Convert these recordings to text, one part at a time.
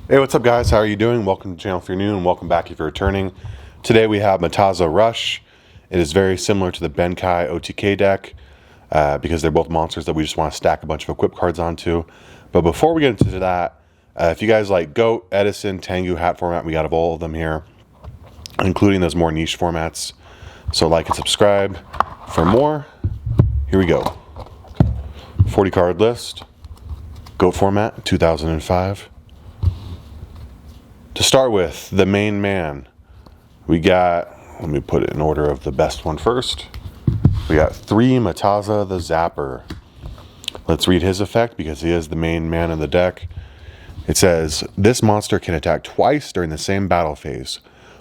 Hey, what's up guys? How are you doing? Welcome to the channel if you're new and welcome back if you're returning. Today we have Mataza Rush. It is very similar to the Benkai OTK deck because they're both monsters that we just want to stack a bunch of equip cards onto. But before we get into that, if you guys like Goat, Edison, Tengu, Hat format, we got all of them here, including those more niche formats. So like and subscribe for more. Here we go. 40 card list. Goat format, 2005. To start with, the main man, we got, let me put it in order of the best one first. We got 3 Mataza the Zapper. Let's read his effect because he is the main man in the deck. It says, this monster can attack twice during the same battle phase.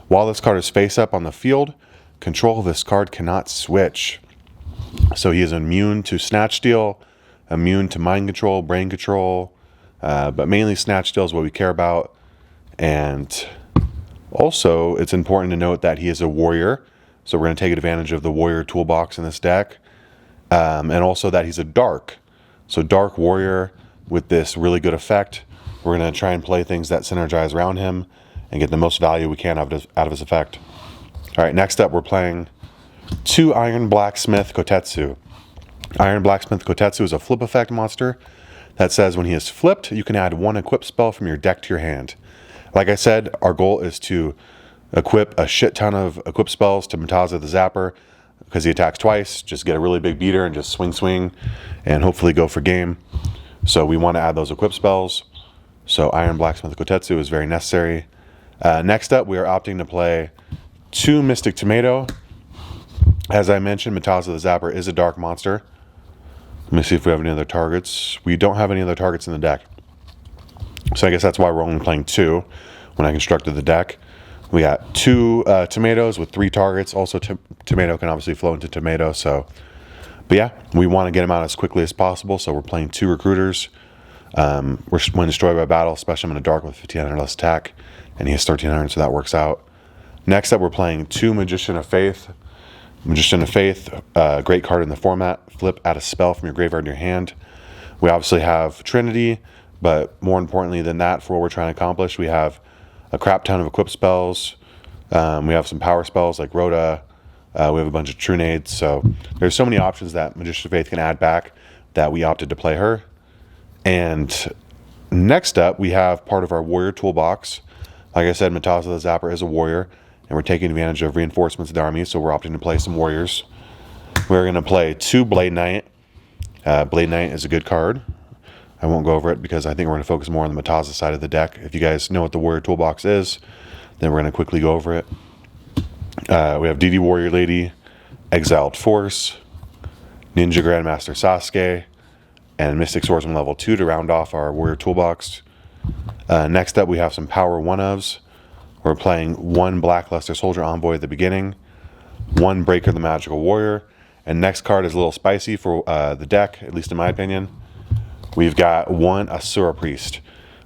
While this card is face up on the field, control of this card cannot switch. So he is immune to Snatch Steal, immune to Mind Control, Brain Control, but mainly Snatch Steal is what we care about. And also, it's important to note that he is a warrior, so we're going to take advantage of the warrior toolbox in this deck. And also that he's a dark. So dark warrior with this really good effect. We're going to try and play things that synergize around him and get the most value we can out of his effect. All right, next up we're playing 2 Iron Blacksmith Kotetsu. Iron Blacksmith Kotetsu is a flip effect monster that says when he is flipped, you can add 1 equip spell from your deck to your hand. Like I said, our goal is to equip a shit ton of equip spells to Mataza the Zapper because he attacks twice. Just get a really big beater and just swing and hopefully go for game. So we want to add those equip spells. So Iron Blacksmith Kotetsu is very necessary. Next up, we are opting to play 2 Mystic Tomato. As I mentioned, Mataza the Zapper is a dark monster. Let me see if we have any other targets. We don't have any other targets in the deck. So I guess that's why we're only playing 2 when I constructed the deck. We got 2 tomatoes with 3 targets. Also, tomato can obviously flow into tomato. So, but yeah, we want to get him out as quickly as possible. So we're playing 2 recruiters. When destroyed by battle, special him in a dark with 1500 less attack, and he has 1300, so that works out. Next up, we're playing 2 Magician of Faith. Magician of Faith, great card in the format. Flip, add a spell from your graveyard to your hand. We obviously have Trinity. But more importantly than that, for what we're trying to accomplish, we have a crap ton of equip spells. We have some power spells like Rhoda. We have a bunch of Trunades. So there's so many options that Magician of Faith can add back that we opted to play her. And next up, we have part of our warrior toolbox. Like I said, Mataza the Zapper is a warrior, and we're taking advantage of reinforcements of the army, so we're opting to play some warriors. We're going to play 2 Blade Knight. Blade Knight is a good card. I won't go over it because I think we're going to focus more on the Mataza side of the deck. If you guys know what the Warrior Toolbox is, then we're going to quickly go over it. We have DD Warrior Lady, Exiled Force, Ninja Grandmaster Sasuke, and Mystic Swordsman level 2 to round off our Warrior Toolbox. Next up, we have some Power 1-ofs. We're playing 1 Blackluster Soldier Envoy at the beginning, 1 Breaker the Magical Warrior, and next card is a little spicy for the deck, at least in my opinion. We've got 1 Asura Priest.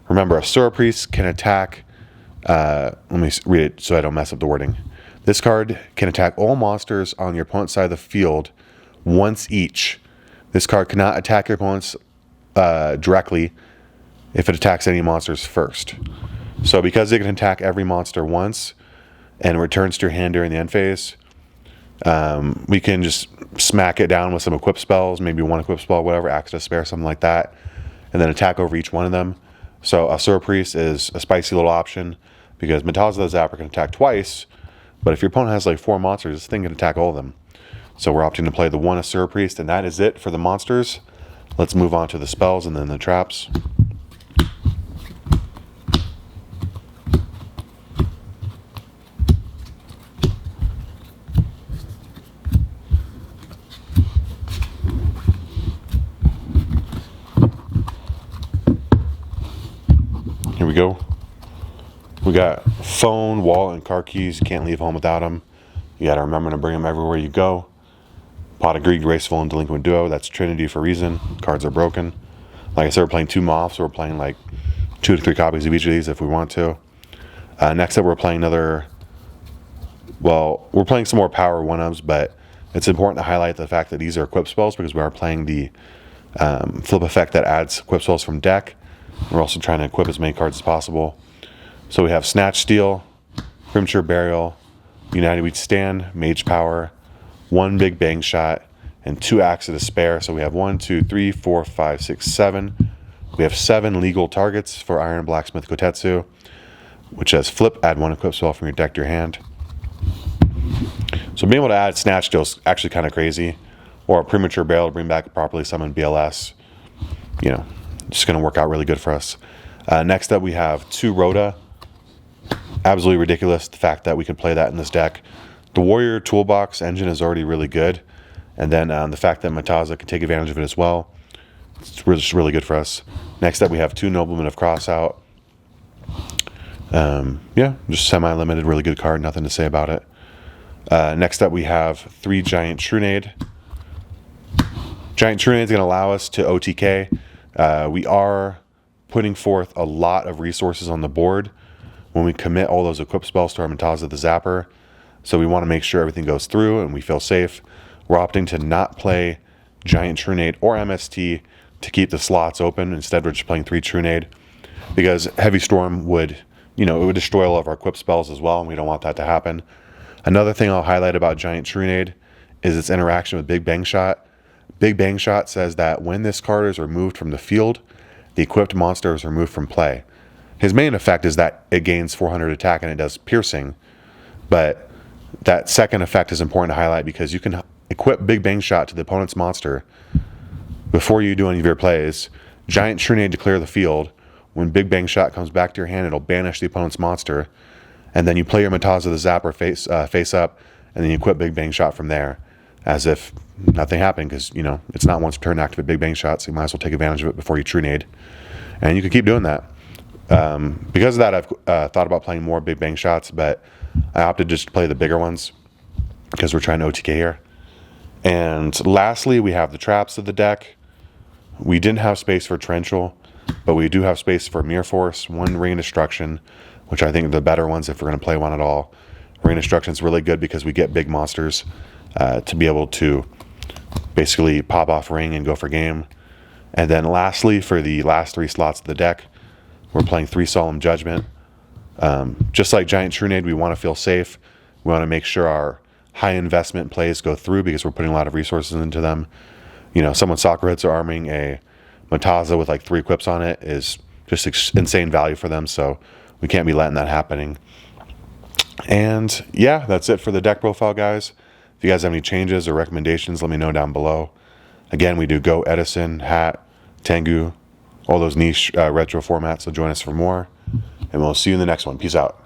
Remember, Asura Priest can attack, let me read it so I don't mess up the wording. This card can attack all monsters on your opponent's side of the field once each. This card cannot attack your opponents directly if it attacks any monsters first. So because it can attack every monster once and returns to your hand during the end phase, we can just smack it down with some equip spells, maybe 1 equip spell, whatever, Access Spare, something like that, and then attack over each one of them. So Asura Priest is a spicy little option because Mataza the Zapper can attack twice, but if your opponent has like 4 monsters, this thing can attack all of them. So we're opting to play the 1 Asura Priest, and that is it for the monsters. Let's move on to the spells and then the traps. Here we go. We got phone, wallet, and car keys. You can't leave home without them. You gotta remember to bring them everywhere you go. Pot of Greed, Graceful, and Delinquent Duo. That's Trinity for a reason. Cards are broken. Like I said, we're playing 2 Moths, so we're playing like 2 to 3 copies of each of these if we want to. Next up, we're playing we're playing some more Power 1-ofs, but it's important to highlight the fact that these are equip spells because we are playing the flip effect that adds equip spells from deck. We're also trying to equip as many cards as possible. So we have Snatch Steal, Premature Burial, United We Stand, Mage Power, 1 Big Bang Shot, and 2 Acts of Despair. So we have 1, 2, 3, 4, 5, 6, 7. We have 7 legal targets for Iron Blacksmith Kotetsu, which has Flip, add 1 equip spell from your deck to your hand. So being able to add Snatch Steal is actually kind of crazy. Or a Premature Burial to bring back a properly summoned BLS. You know, just going to work out really good for us. Next up, we have 2 Rhoda. Absolutely ridiculous, the fact that we can play that in this deck. The Warrior Toolbox engine is already really good. And then the fact that Mataza can take advantage of it as well. It's just really good for us. Next up, we have 2 Noblemen of Crossout. Yeah, just semi-limited, really good card, nothing to say about it. Next up, we have 3 Giant Trunade. Giant Trunade is going to allow us to OTK. We are putting forth a lot of resources on the board when we commit all those equip spells to our Mataza the Zapper. So we want to make sure everything goes through and we feel safe. We're opting to not play Giant Trunade or MST to keep the slots open. Instead, we're just playing 3 Trunade because Heavy Storm would, it would destroy all of our equip spells as well, and we don't want that to happen. Another thing I'll highlight about Giant Trunade is its interaction with Big Bang Shot. Big Bang Shot says that when this card is removed from the field, the equipped monster is removed from play. His main effect is that it gains 400 attack and it does piercing, but that second effect is important to highlight because you can equip Big Bang Shot to the opponent's monster before you do any of your plays. Giant Trunade to clear the field. When Big Bang Shot comes back to your hand, it'll banish the opponent's monster, and then you play your Mataza the Zapper face up, and then you equip Big Bang Shot from there, as if nothing happened, because it's not once per turn to activate Big Bang Shot, so you might as well take advantage of it before you Trunade, and you can keep doing that. Because of that, I've thought about playing more Big Bang Shots, but I opted just to play the bigger ones because we're trying to OTK here. And lastly, we have the traps of the deck. We didn't have space for Torrential, but we do have space for Mirror Force, 1 Ring of Destruction, which I think are the better ones if we're going to play one at all. Ring of Destruction is really good because we get big monsters to be able to basically pop off Ring and go for game. And then lastly, for the last 3 slots of the deck, we're playing 3 Solemn Judgment. Just like Giant Trunade, we want to feel safe. We want to make sure our high investment plays go through because we're putting a lot of resources into them. Someone Soccer Hits are arming a Mataza with like 3 equips on it is just insane value for them, so we can't be letting that happening. And yeah, that's it for the deck profile, guys. If you guys have any changes or recommendations, let me know down below. Again, we do Go, Edison, Hat, Tengu, all those niche retro formats, so join us for more, and we'll see you in the next one. Peace out.